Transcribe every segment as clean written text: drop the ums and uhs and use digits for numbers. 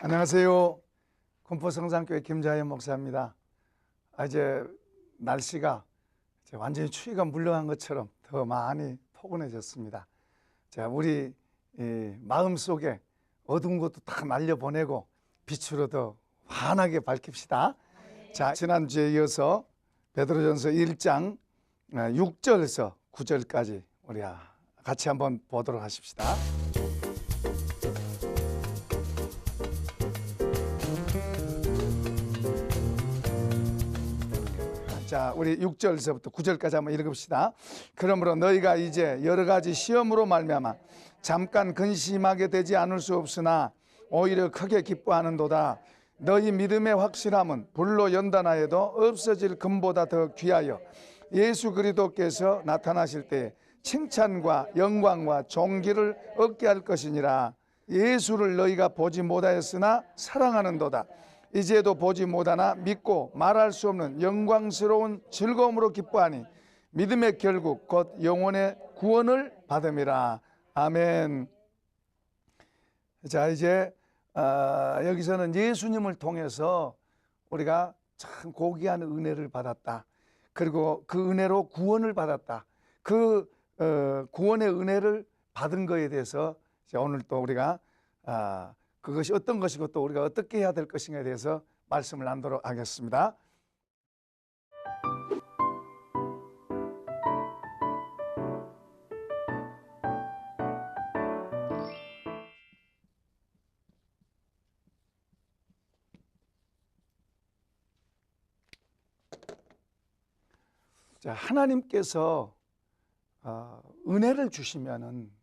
안녕하세요. 군포성산교회 김자현 목사입니다. 이제 날씨가 이제 완전히 추위가 물러간 것처럼 더 많이 포근해졌습니다. 자, 우리 마음속에 어두운 것도 다 날려보내고 빛으로 더 환하게 밝힙시다. 자, 지난주에 이어서 베드로전서 1장 6절에서 9절까지 우리 같이 한번 보도록 하십시다. 자, 우리 6절에서부터 9절까지 한번 읽읍시다. 그러므로 너희가 이제 여러 가지 시험으로 말미암아 잠깐 근심하게 되지 않을 수 없으나 오히려 크게 기뻐하는도다. 너희 믿음의 확실함은 불로 연단하여도 없어질 금보다 더 귀하여 예수 그리스도께서 나타나실 때에 칭찬과 영광과 존귀를 얻게 할 것이니라. 예수를 너희가 보지 못하였으나 사랑하는도다. 이제도 보지 못하나 믿고 말할 수 없는 영광스러운 즐거움으로 기뻐하니 믿음의 결국 곧 영혼의 구원을 받음이라. 아멘. 자, 이제 여기서는 예수님을 통해서 우리가 참 고귀한 은혜를 받았다. 그리고 그 은혜로 구원을 받았다. 그 구원의 은혜를 받은 것에 대해서 오늘 또 우리가 그것이 어떤 것이고 또 우리가 어떻게 해야 될 것인가에 대해서 말씀을 나누도록 하겠습니다. 자, 하나님께서 은혜를 주시면은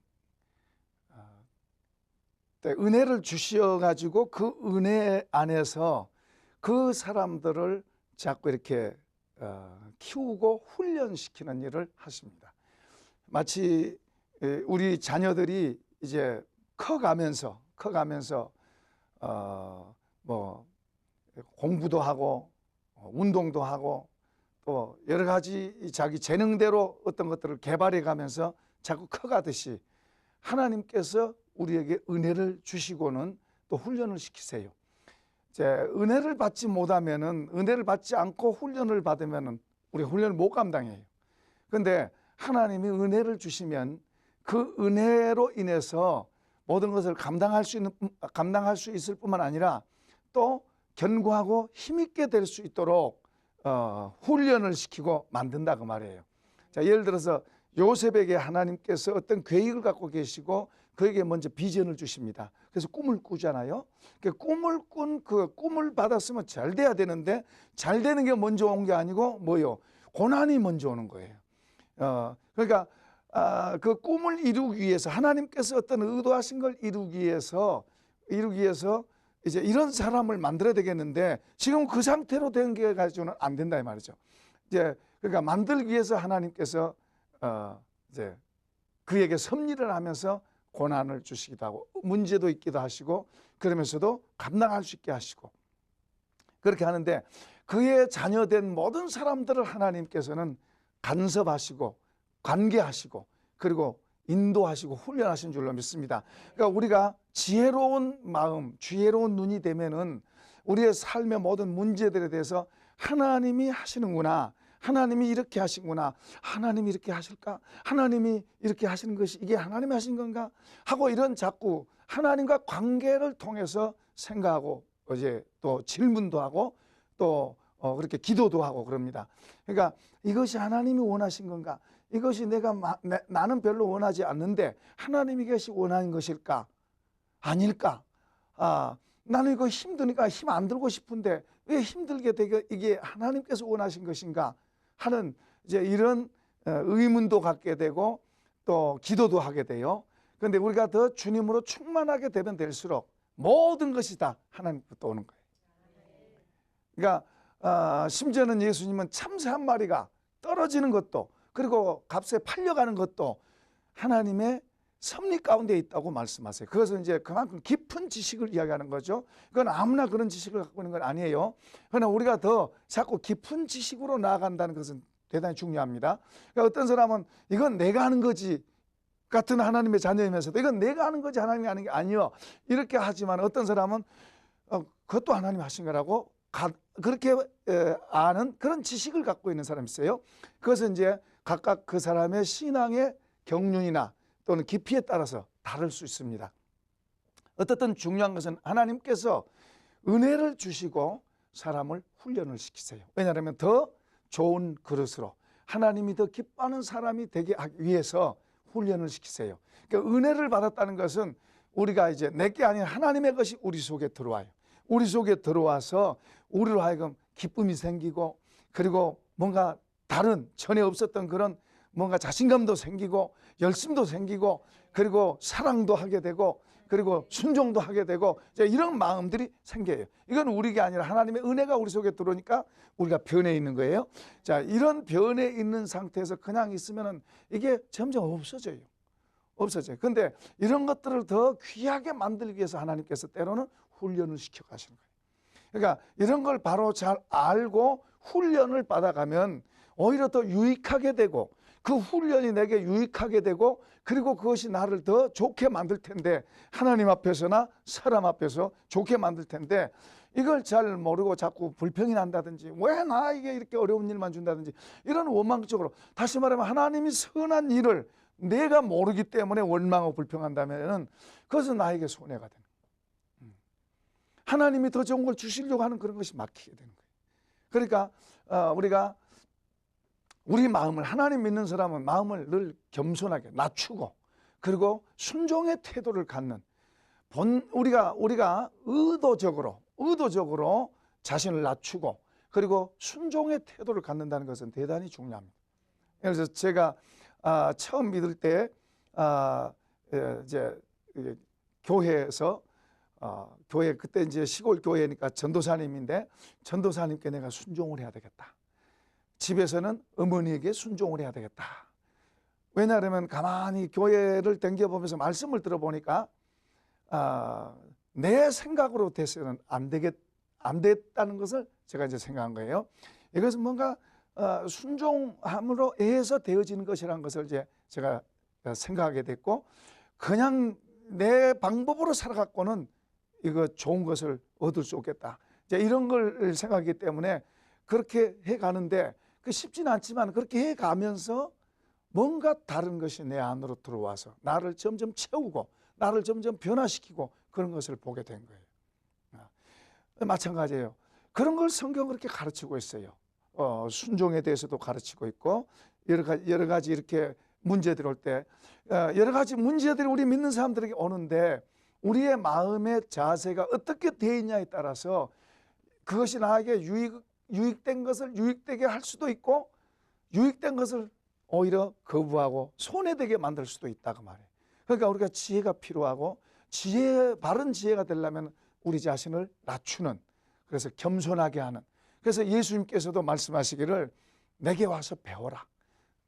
은혜를 주셔가지고 그 은혜 안에서 그 사람들을 자꾸 이렇게 키우고 훈련시키는 일을 하십니다. 마치 우리 자녀들이 이제 커가면서 뭐 공부도 하고 운동도 하고 또 여러 가지 자기 재능대로 어떤 것들을 개발해 가면서 자꾸 커가듯이 하나님께서 우리에게 은혜를 주시고는 또 훈련을 시키세요. 이제 은혜를 받지 못하면은, 은혜를 받지 않고 훈련을 받으면은 우리 훈련을 못 감당해요. 그런데 하나님이 은혜를 주시면 그 은혜로 인해서 모든 것을 감당할 수 있을 뿐만 아니라 또 견고하고 힘있게 될 수 있도록 훈련을 시키고 만든다 그 말이에요. 자, 예를 들어서 요셉에게 하나님께서 어떤 계획을 갖고 계시고 그에게 먼저 비전을 주십니다. 그래서 꿈을 꾸잖아요. 꿈을 꾼 그 꿈을 받았으면 잘 돼야 되는데 잘 되는 게 먼저 온 게 아니고 뭐요? 고난이 먼저 오는 거예요. 그러니까 그 꿈을 이루기 위해서 하나님께서 어떤 의도하신 걸 이루기 위해서 이제 이런 사람을 만들어야 되겠는데 지금 그 상태로 된 게 가지고는 안 된다 이 말이죠. 이제 그러니까 만들기 위해서 하나님께서 이제 그에게 섭리를 하면서 고난을 주시기도 하고 문제도 있기도 하시고 그러면서도 감당할 수 있게 하시고 그렇게 하는데 그의 자녀된 모든 사람들을 하나님께서는 간섭하시고 관계하시고 그리고 인도하시고 훈련하신 줄로 믿습니다. 그러니까 우리가 지혜로운 마음, 지혜로운 눈이 되면은 우리의 삶의 모든 문제들에 대해서 하나님이 하시는구나. 하나님이 이렇게 하시구나. 하나님이 이렇게 하실까? 하나님이 이렇게 하시는 것이 이게 하나님이 하신 건가? 하고 이런 자꾸 하나님과 관계를 통해서 생각하고 이제 또 질문도 하고 또 그렇게 기도도 하고 그럽니다. 그러니까 이것이 하나님이 원하신 건가? 이것이 나는 별로 원하지 않는데 하나님이 이것이 원하는 것일까? 아닐까? 나는 이거 힘드니까 힘 안 들고 싶은데 왜 힘들게 되게 이게 하나님께서 원하신 것인가? 하는 이제 이런 의문도 갖게 되고 또 기도도 하게 돼요. 그런데 우리가 더 주님으로 충만하게 되면 될수록 모든 것이 다 하나님부터 오는 거예요. 그러니까 심지어는 예수님은 참새 한 마리가 떨어지는 것도 그리고 값에 팔려가는 것도 하나님의 섭리 가운데 있다고 말씀하세요. 그것은 이제 그만큼 깊은 지식을 이야기하는 거죠. 그건 아무나 그런 지식을 갖고 있는 건 아니에요. 그러나 우리가 더 자꾸 깊은 지식으로 나아간다는 것은 대단히 중요합니다. 그러니까 어떤 사람은 이건 내가 하는 거지 같은 하나님의 자녀이면서도 이건 내가 하는 거지 하나님이 하는 게 아니요 이렇게 하지만 어떤 사람은 그것도 하나님 하신 거라고 그렇게 아는 그런 지식을 갖고 있는 사람이 있어요. 그것은 이제 각각 그 사람의 신앙의 경륜이나 또는 깊이에 따라서 다를 수 있습니다. 어떻든 중요한 것은 하나님께서 은혜를 주시고 사람을 훈련을 시키세요. 왜냐하면 더 좋은 그릇으로 하나님이 더 기뻐하는 사람이 되게 하기 위해서 훈련을 시키세요. 그러니까 은혜를 받았다는 것은 우리가 이제 내게 아닌 하나님의 것이 우리 속에 들어와요. 우리 속에 들어와서 우리로 하여금 기쁨이 생기고, 그리고 뭔가 다른 전에 없었던 그런 뭔가 자신감도 생기고 열심도 생기고, 그리고 사랑도 하게 되고, 그리고 순종도 하게 되고, 이런 마음들이 생겨요. 이건 우리가 아니라 하나님의 은혜가 우리 속에 들어오니까 우리가 변해 있는 거예요. 자, 이런 변해 있는 상태에서 그냥 있으면 이게 점점 없어져요. 근데 이런 것들을 더 귀하게 만들기 위해서 하나님께서 때로는 훈련을 시켜 가시는 거예요. 그러니까 이런 걸 바로 잘 알고 훈련을 받아가면 오히려 더 유익하게 되고, 그 훈련이 내게 유익하게 되고, 그리고 그것이 나를 더 좋게 만들 텐데, 하나님 앞에서나 사람 앞에서 좋게 만들 텐데, 이걸 잘 모르고 자꾸 불평이 난다든지, 왜 나에게 이렇게 어려운 일만 준다든지, 이런 원망적으로, 다시 말하면 하나님이 선한 일을 내가 모르기 때문에 원망하고 불평한다면 그것은 나에게 손해가 되는 거예요. 하나님이 더 좋은 걸 주시려고 하는 그런 것이 막히게 되는 거예요. 그러니까 우리가 우리 마음을, 하나님 믿는 사람은 마음을 늘 겸손하게 낮추고, 그리고 순종의 태도를 갖는, 우리가 의도적으로 자신을 낮추고, 그리고 순종의 태도를 갖는다는 것은 대단히 중요합니다. 그래서 제가 처음 믿을 때 이제 교회에서 교회, 그때 이제 시골 교회니까 전도사님인데, 전도사님께 내가 순종을 해야 되겠다. 집에서는 어머니에게 순종을 해야 되겠다. 왜냐하면 가만히 교회를 댕겨보면서 말씀을 들어보니까 내 생각으로 돼서는 안 됐다는 것을 제가 이제 생각한 거예요. 이것은 뭔가 순종함으로 해서 되어지는 것이라는 것을 이제 제가 생각하게 됐고, 그냥 내 방법으로 살아갖고는 이거 좋은 것을 얻을 수 없겠다. 이제 이런 걸 생각하기 때문에 그렇게 해가는데, 그 쉽지는 않지만 그렇게 해가면서 뭔가 다른 것이 내 안으로 들어와서 나를 점점 채우고 나를 점점 변화시키고 그런 것을 보게 된 거예요. 마찬가지예요. 그런 걸 성경은 그렇게 가르치고 있어요. 순종에 대해서도 가르치고 있고, 여러 가지 이렇게 문제들 올 때, 여러 가지 문제들이 우리 믿는 사람들에게 오는데, 우리의 마음의 자세가 어떻게 되어 있냐에 따라서 그것이 나에게 유익된 것을 유익되게 할 수도 있고, 유익된 것을 오히려 거부하고 손해되게 만들 수도 있다고 말해요. 그러니까 우리가 지혜가 필요하고, 바른 지혜가 되려면 우리 자신을 낮추는, 그래서 겸손하게 하는, 그래서 예수님께서도 말씀하시기를 내게 와서 배워라.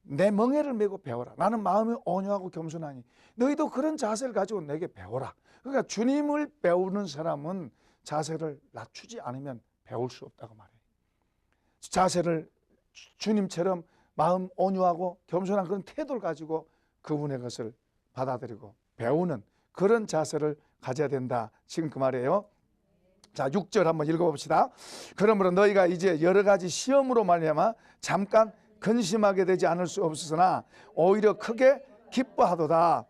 내 멍에를 메고 배워라. 나는 마음이 온유하고 겸손하니 너희도 그런 자세를 가지고 내게 배워라. 그러니까 주님을 배우는 사람은 자세를 낮추지 않으면 배울 수 없다고 말해요. 자세를 주님처럼 마음 온유하고 겸손한 그런 태도를 가지고 그분의 것을 받아들이고 배우는 그런 자세를 가져야 된다. 지금 그 말이에요. 자, 6절 한번 읽어봅시다. 그러므로 너희가 이제 여러 가지 시험으로 말미암아 잠깐 근심하게 되지 않을 수 없으나 오히려 크게 기뻐하도다.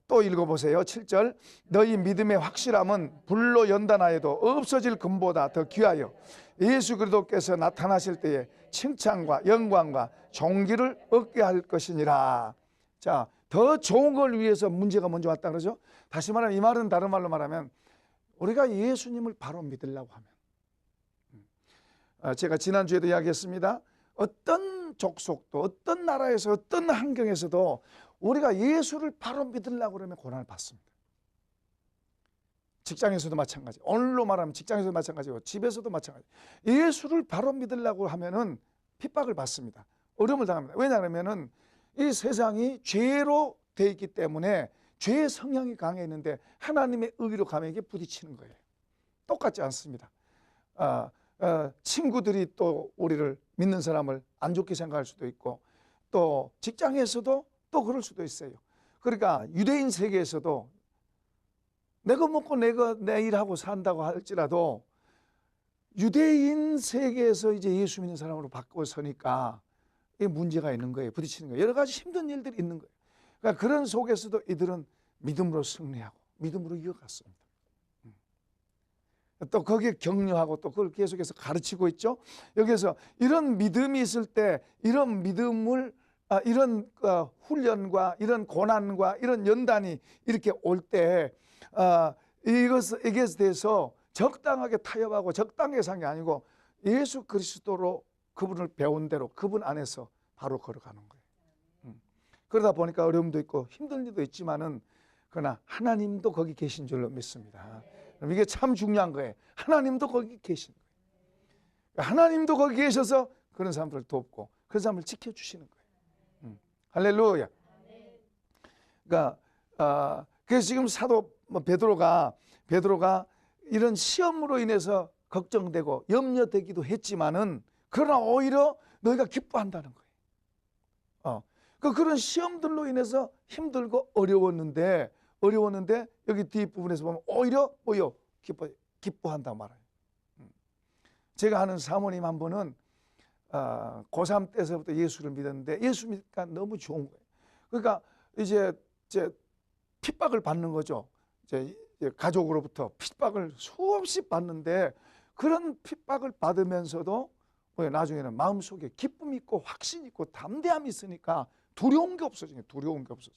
또 읽어보세요. 7절. 너희 믿음의 확실함은 불로 연단하여도 없어질 금보다 더 귀하여 예수 그리스도께서 나타나실 때에 칭찬과 영광과 존귀를 얻게 할 것이니라. 자, 더 좋은 걸 위해서 문제가 먼저 왔다 그러죠. 다시 말하면, 이 말은 다른 말로 말하면 우리가 예수님을 바로 믿으려고 하면, 제가 지난주에도 이야기했습니다. 어떤 족속도, 어떤 나라에서, 어떤 환경에서도 우리가 예수를 바로 믿으려고 그러면 고난을 받습니다. 직장에서도 마찬가지, 오늘로 말하면 직장에서도 마찬가지고 집에서도 마찬가지. 예수를 바로 믿으려고 하면은 핍박을 받습니다. 어려움을 당합니다. 왜냐하면은 이 세상이 죄로 되어 있기 때문에 죄의 성향이 강해 있는데 하나님의 의로 가면 이게 부딪히는 거예요. 똑같지 않습니다. 친구들이 또 우리를 믿는 사람을 안 좋게 생각할 수도 있고, 또 직장에서도 또 그럴 수도 있어요. 그러니까 유대인 세계에서도 내가 먹고 내가 내 일하고 산다고 할지라도 유대인 세계에서 이제 예수 믿는 사람으로 바꿔서니까 이게 문제가 있는 거예요. 부딪히는 거예요. 여러 가지 힘든 일들이 있는 거예요. 그러니까 그런 속에서도 이들은 믿음으로 승리하고 믿음으로 이어갔습니다. 또 거기에 격려하고 또 그걸 계속해서 가르치고 있죠. 여기서 이런 믿음이 있을 때 이런 믿음을 이런 훈련과 이런 고난과 이런 연단이 이렇게 올 때 이것에 대해서 적당하게 타협하고 적당하게 산 게 아니고 예수 그리스도로 그분을 배운 대로 그분 안에서 바로 걸어가는 거예요. 그러다 보니까 어려움도 있고 힘든 일도 있지만은 그러나 하나님도 거기 계신 줄로 믿습니다. 이게 참 중요한 거예요. 하나님도 거기 계신 거예요. 하나님도 거기 계셔서 그런 사람들을 돕고 그런 사람을 지켜주시는 거예요. 할렐루야. 그러니까 그래서 지금 사도 베드로가 이런 시험으로 인해서 걱정되고 염려되기도 했지만은 그러나 오히려 너희가 기뻐한다는 거예요. 그런 시험들로 인해서 힘들고 어려웠는데 여기 뒷부분에서 보면 오히려 뭐요? 기뻐한다 말아요. 제가 아는 사모님 한 분은 고3 때서부터 예수를 믿었는데 예수 믿으니까 너무 좋은 거예요. 그러니까 이제 핍박을 받는 거죠. 이제 가족으로부터 핍박을 수없이 받는데 그런 핍박을 받으면서도 나중에는 마음속에 기쁨이 있고 확신이 있고 담대함이 있으니까 두려운 게 없어져요. 두려운 게 없어져.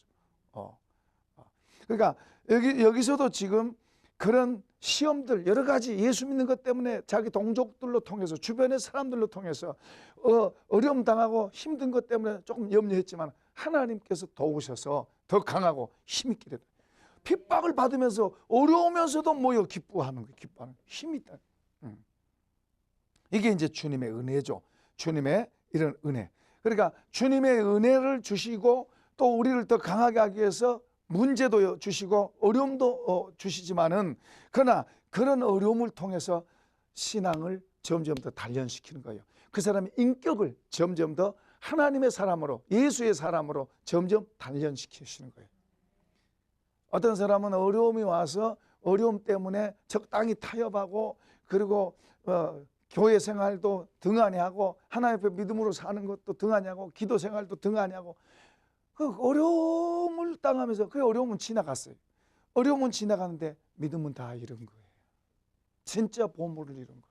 그러니까 여기서도 지금 그런 시험들 여러 가지 예수 믿는 것 때문에 자기 동족들로 통해서 주변의 사람들로 통해서 어려움 당하고 힘든 것 때문에 조금 염려했지만 하나님께서 도우셔서 더 강하고 힘있게 됐다. 핍박을 받으면서 어려우면서도 모여 기뻐하는 거예요. 기뻐하는 힘이 있다. 이게 이제 주님의 은혜죠. 주님의 이런 은혜. 그러니까 주님의 은혜를 주시고 또 우리를 더 강하게 하기 위해서 문제도 주시고 어려움도 주시지만은 그러나 그런 어려움을 통해서 신앙을 점점 더 단련시키는 거예요. 그 사람의 인격을 점점 더 하나님의 사람으로 예수의 사람으로 점점 단련시키시는 거예요. 어떤 사람은 어려움이 와서 어려움 때문에 적당히 타협하고 그리고 교회 생활도 등한히 하고 하나님 앞에 믿음으로 사는 것도 등한히 하고 기도 생활도 등한히 하고 그 어려움을 당하면서 그 어려움은 지나갔어요. 어려움은 지나가는데 믿음은 다 잃은 거예요. 진짜 보물을 잃은 거예요.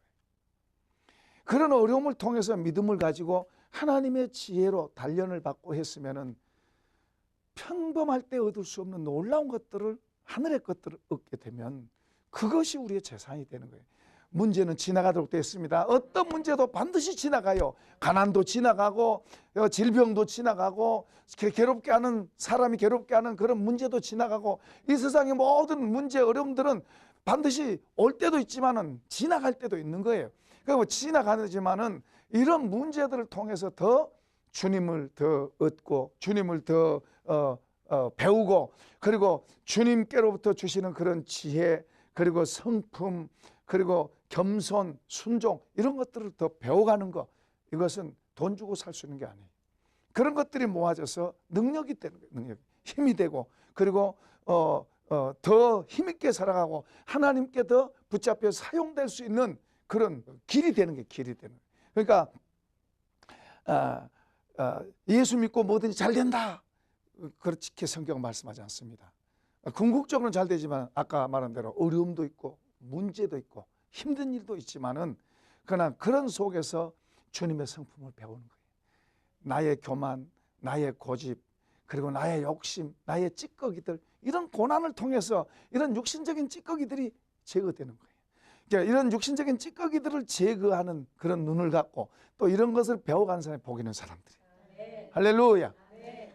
그런 어려움을 통해서 믿음을 가지고 하나님의 지혜로 단련을 받고 했으면은 평범할 때 얻을 수 없는 놀라운 것들을 하늘의 것들을 얻게 되면 그것이 우리의 재산이 되는 거예요. 문제는 지나가도록 되어 있습니다. 어떤 문제도 반드시 지나가요. 가난도 지나가고 질병도 지나가고 괴롭게 하는 사람이 괴롭게 하는 그런 문제도 지나가고 이 세상의 모든 문제 어려움들은 반드시 올 때도 있지만은 지나갈 때도 있는 거예요. 그리고 지나가지만은 이런 문제들을 통해서 더 주님을 더 얻고 주님을 더 배우고 그리고 주님께로부터 주시는 그런 지혜 그리고 성품 그리고 겸손, 순종 이런 것들을 더 배워가는 것 이것은 돈 주고 살 수 있는 게 아니에요. 그런 것들이 모아져서 능력이 되는 거예요. 능력, 힘이 되고 그리고 더 힘있게 살아가고 하나님께 더 붙잡혀 사용될 수 있는 그런 길이 되는 게 길이 되는 거예요. 그러니까 예수 믿고 뭐든지 잘 된다 그렇게 성경 말씀하지 않습니다. 궁극적으로는 잘 되지만 아까 말한 대로 어려움도 있고 문제도 있고 힘든 일도 있지만은 그러나 그런 속에서 주님의 성품을 배우는 거예요. 나의 교만, 나의 고집, 그리고 나의 욕심, 나의 찌꺼기들 이런 고난을 통해서 이런 육신적인 찌꺼기들이 제거되는 거예요. 그러니까 이런 육신적인 찌꺼기들을 제거하는 그런 눈을 갖고 또 이런 것을 배워가는 사람이 복 있는 사람들이에요. 할렐루야.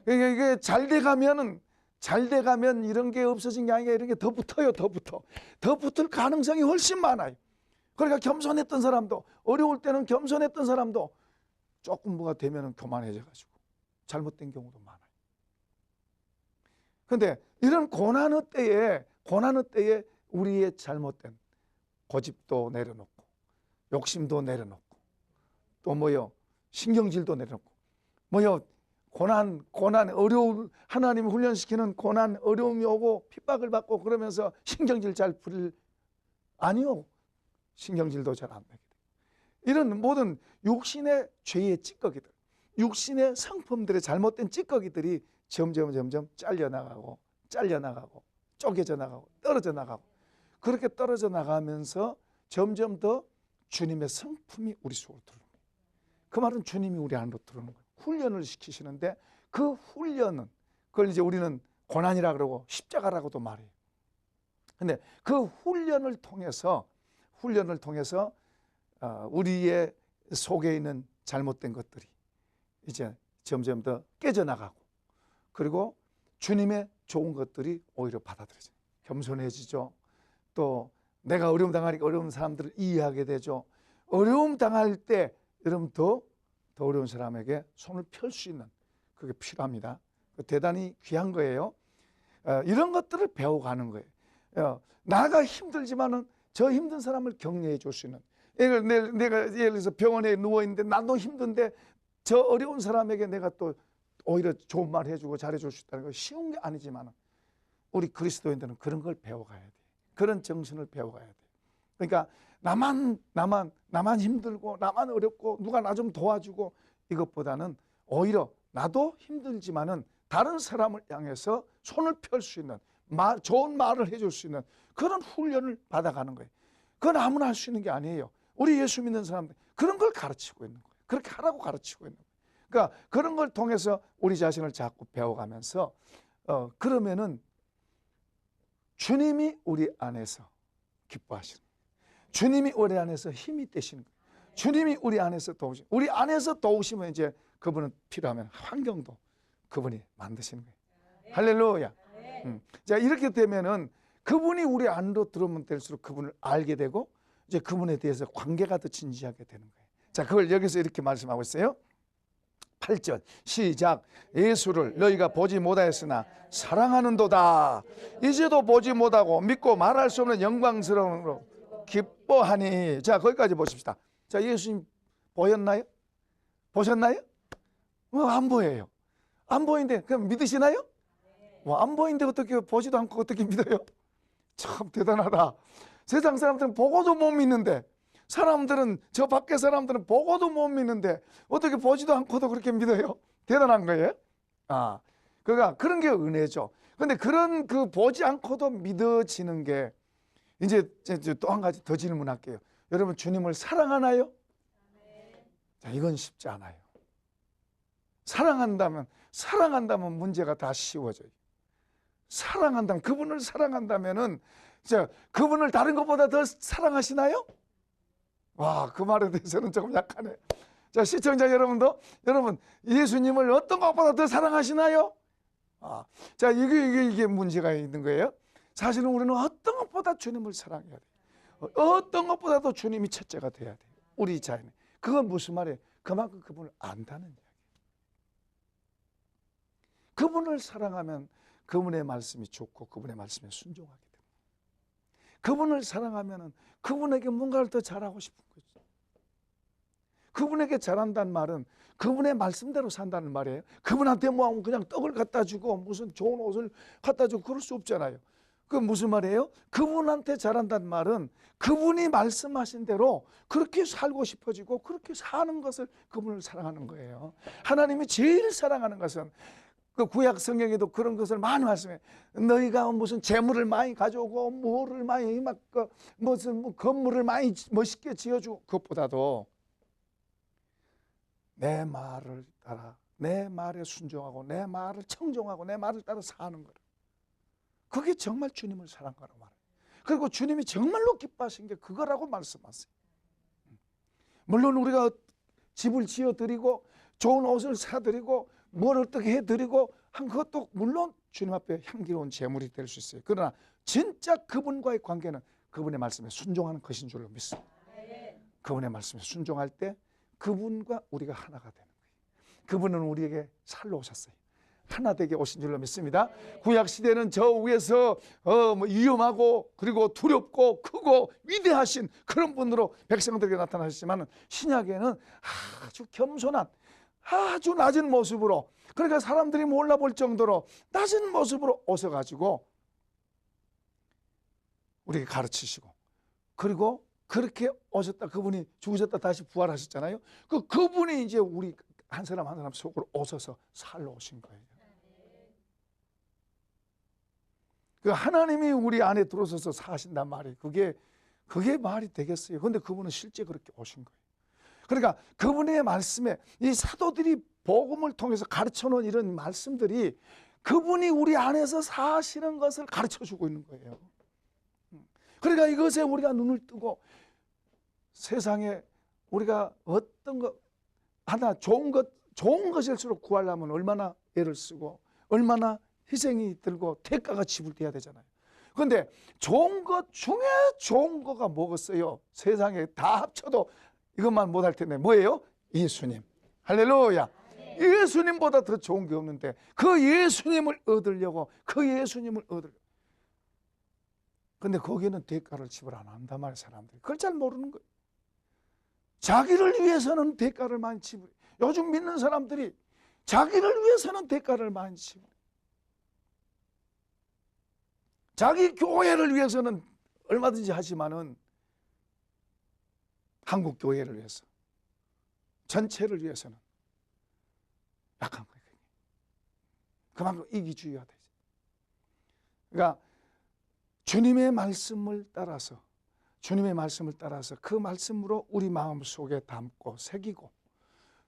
그러니까 이게 잘 돼가면 이런 게 없어진 게 아니라 이런 게 더 붙어요. 더 붙을 가능성이 훨씬 많아요. 그러니까 겸손했던 사람도 어려울 때는 겸손했던 사람도 조금 뭐가 되면 교만해져가지고 잘못된 경우도 많아요. 그런데 이런 고난의 때에 우리의 잘못된 고집도 내려놓고 욕심도 내려놓고 또 신경질도 내려놓고 고난, 어려움, 하나님이 훈련시키는 고난, 어려움이 오고 핍박을 받고 그러면서 신경질 잘 부릴, 아니요. 신경질도 잘 안 나게 돼요. 이런 모든 육신의 죄의 찌꺼기들, 육신의 성품들의 잘못된 찌꺼기들이 점점 잘려나가고 쪼개져 나가고 떨어져 나가고, 그렇게 떨어져 나가면서 점점 더 주님의 성품이 우리 속으로 들어오는 거예요. 그 말은 주님이 우리 안으로 들어오는 거예요. 훈련을 시키시는데 그 훈련은, 그걸 이제 우리는 고난이라 그러고 십자가라고도 말해요. 근데 그 훈련을 통해서 우리의 속에 있는 잘못된 것들이 이제 점점 더 깨져나가고, 그리고 주님의 좋은 것들이 오히려 받아들여져요. 겸손해지죠. 또 내가 어려움 당하니까 어려운 사람들을 이해하게 되죠. 어려움 당할 때 여러분 더 어려운 사람에게 손을 펼 수 있는, 그게 필요합니다. 대단히 귀한 거예요. 이런 것들을 배워가는 거예요. 나가 힘들지만은 저 힘든 사람을 격려해 줄 수 있는, 내가 예를 들어서 병원에 누워있는데 나도 힘든데 저 어려운 사람에게 내가 또 오히려 좋은 말 해주고 잘해줄 수 있다는 건 쉬운 게 아니지만, 우리 그리스도인들은 그런 걸 배워가야 돼요. 그런 정신을 배워가야 돼요. 그러니까 나만 힘들고 나만 어렵고 누가 나 좀 도와주고, 이것보다는 오히려 나도 힘들지만은 다른 사람을 향해서 손을 펼 수 있는, 좋은 말을 해줄 수 있는 그런 훈련을 받아가는 거예요. 그건 아무나 할 수 있는 게 아니에요. 우리 예수 믿는 사람들 그런 걸 가르치고 있는 거예요. 그렇게 하라고 가르치고 있는 거예요. 그러니까 그런 걸 통해서 우리 자신을 자꾸 배워가면서 그러면은 주님이 우리 안에서 기뻐하시는 거예요. 주님이 우리 안에서 힘이 되시는 거예요. 주님이 우리 안에서 도우시는 거예요. 우리 안에서 도우시면 이제 그분은 필요하면 환경도 그분이 만드시는 거예요. 할렐루야. 자, 이렇게 되면은 그분이 우리 안으로 들어오면 될수록 그분을 알게 되고, 이제 그분에 대해서 관계가 더 진지하게 되는 거예요. 자, 그걸 여기서 이렇게 말씀하고 있어요. 8절 시작. 예수를 너희가 보지 못하였으나 사랑하는도다. 이제도 보지 못하고 믿고 말할 수 없는 영광스러움으로 기뻐하니. 자, 거기까지 보십시다. 자, 예수님 보였나요? 보셨나요? 안 보여요. 안 보이는데 그럼 믿으시나요? 안 보이는데 어떻게, 보지도 않고 어떻게 믿어요? 참 대단하다. 세상 사람들은 보고도 못 믿는데, 저 밖에 사람들은 보고도 못 믿는데 어떻게 보지도 않고도 그렇게 믿어요? 대단한 거예요. 그러니까 그런 게 은혜죠. 근데 그런 보지 않고도 믿어지는 게, 이제 또 한 가지 더 질문할게요. 여러분 주님을 사랑하나요? 자, 이건 쉽지 않아요. 사랑한다면 문제가 다 쉬워져요. 그분을 사랑한다면은, 그분을 다른 것보다 더 사랑하시나요? 그 말에 대해서는 조금 약하네. 자, 시청자 여러분도, 여러분 예수님을 어떤 것보다 더 사랑하시나요? 자, 이게 문제가 있는 거예요. 사실은 우리는 어떤 것보다 주님을 사랑해야 돼요. 어떤 것보다도 주님이 첫째가 돼야 돼요. 우리 자연에. 그건 무슨 말이에요? 그만큼 그분을 안다는 이야기예요. 그분을 사랑하면 그분의 말씀이 좋고 그분의 말씀에 순종하게 됩니다. 그분을 사랑하면 그분에게 뭔가를 더 잘하고 싶은 거죠. 그분에게 잘한다는 말은 그분의 말씀대로 산다는 말이에요. 그분한테 뭐 그냥 떡을 갖다 주고 무슨 좋은 옷을 갖다 주고 그럴 수 없잖아요. 그 무슨 말이에요? 그분한테 잘한다는 말은 그분이 말씀하신 대로 그렇게 살고 싶어지고 그렇게 사는 것을, 그분을 사랑하는 거예요. 하나님이 제일 사랑하는 것은, 그 구약 성경에도 그런 것을 많이 말씀해. 너희가 무슨 재물을 많이 가져오고 뭐를 많이 무슨 건물을 많이 멋있게 지어주고, 그것보다도 내 말을 따라, 내 말에 순종하고 내 말을 청종하고 내 말을 따라 사는 거라. 그게 정말 주님을 사랑하는 거라고 말해요. 그리고 주님이 정말로 기뻐하신 게 그거라고 말씀하세요. 물론 우리가 집을 지어드리고 좋은 옷을 사드리고 뭘 어떻게 해드리고 한 그것도 물론 주님 앞에 향기로운 제물이 될 수 있어요. 그러나 진짜 그분과의 관계는 그분의 말씀에 순종하는 것인 줄로 믿습니다. 그분의 말씀에 순종할 때 그분과 우리가 하나가 되는 거예요. 그분은 우리에게 살러 오셨어요. 하나 되게 오신 줄로 믿습니다. 구약 시대는 저 위에서 위험하고 그리고 두렵고 크고 위대하신 그런 분으로 백성들에게 나타나셨지만, 신약에는 아주 겸손한, 아주 낮은 모습으로, 그러니까 사람들이 몰라볼 정도로 낮은 모습으로 오셔가지고 우리에게 가르치시고, 그리고 그렇게 오셨다, 그분이 죽으셨다 다시 부활하셨잖아요. 그분이 이제 우리 한 사람 한 사람 속으로 오셔서 살러 오신 거예요. 그 하나님이 우리 안에 들어서서 사신단 말이에요. 그게 말이 되겠어요? 근데 그분은 실제 그렇게 오신 거예요. 그러니까 그분의 말씀에 이 사도들이 복음을 통해서 가르쳐 놓은 이런 말씀들이 그분이 우리 안에서 사시는 것을 가르쳐 주고 있는 거예요. 그러니까 이것에 우리가 눈을 뜨고 세상에 우리가 어떤 것 하나 좋은 것일수록 구하려면 얼마나 애를 쓰고 얼마나 희생이 들고 대가가 지불돼야 되잖아요. 그런데 좋은 것 중에 좋은 거가 뭐겠어요? 세상에 다 합쳐도 이것만 못할 텐데 뭐예요? 예수님. 할렐루야. 예수님보다 더 좋은 게 없는데 그 예수님을 얻으려고 근데 거기에는 대가를 지불 안 한단 말이에요. 사람들이 그걸 잘 모르는 거예요. 자기를 위해서는 대가를 많이 지불해. 요즘 믿는 사람들이 자기를 위해서는 대가를 많이 지불해. 자기 교회를 위해서는 얼마든지 하지만은 한국 교회를 위해서, 전체를 위해서는 약한 거예요. 그만큼 이기주의가 되죠. 그러니까 주님의 말씀을 따라서 그 말씀으로 우리 마음속에 담고 새기고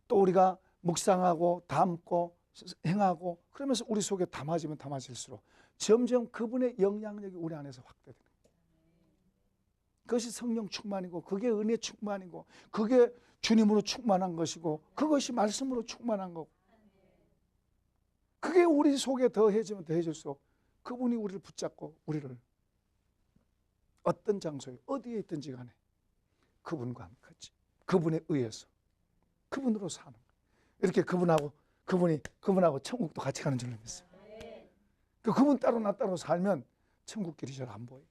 또 우리가 묵상하고 담고 행하고 그러면서 우리 속에 담아지면 담아질수록 점점 그분의 영향력이 우리 안에서 확대되는 거예요. 그것이 성령 충만이고 그게 은혜 충만이고 그게 주님으로 충만한 것이고 그것이 말씀으로 충만한 거고 그게 우리 속에 더해지면 더해질수록 그분이 우리를 붙잡고 우리를 어떤 장소에 어디에 있든지 간에 그분과 같이 그분에 의해서 그분으로 사는 거예요. 이렇게 그분하고 천국도 같이 가는 줄로 믿습니다. 그분 따로 나 따로 살면 천국길이 잘 안 보여요.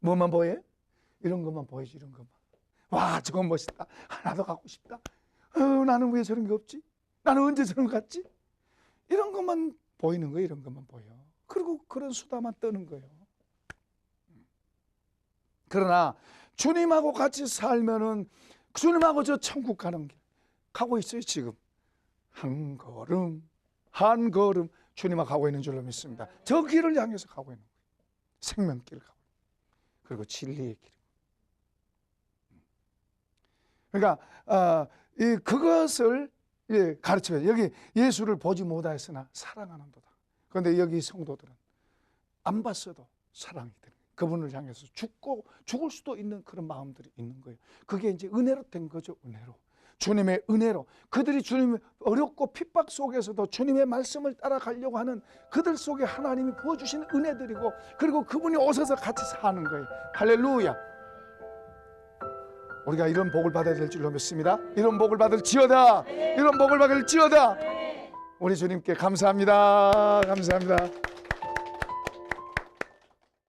뭐만 보여요? 이런 것만 보이지. 이런 것만. 와, 저건 멋있다. 나도 갖고 싶다. 나는 왜 저런 게 없지? 나는 언제 저런 거 같지? 이런 것만 보이는 거예요. 이런 것만 보여. 그리고 그런 수다만 떠는 거예요. 그러나 주님하고 같이 살면은 주님하고 저 천국 가는 길 가고 있어요. 지금 한 걸음 한 걸음 주님하고 가고 있는 줄로 믿습니다. 저 길을 향해서 가고 있는 거예요. 생명길을 가고 있는 거예요. 그리고 진리의 길. 그러니까 그것을 가르쳐요. 여기 예수를 보지 못하였으나 사랑하는도다. 그런데 여기 성도들은 안 봤어도 사랑이 되는 거예요. 그분을 향해서 죽을 수도 있는 그런 마음들이 있는 거예요. 그게 이제 은혜로 된 거죠. 은혜로. 주님의 은혜로 그들이 주님의 어렵고 핍박 속에서도 주님의 말씀을 따라가려고 하는 그들 속에 하나님이 부어주신 은혜들이고 그리고 그분이 오셔서 같이 사는 거예요. 할렐루야. 우리가 이런 복을 받아야 될 줄로 믿습니다. 이런 복을 받을지어다. 이런 복을 받을지어다. 우리 주님께 감사합니다. 감사합니다.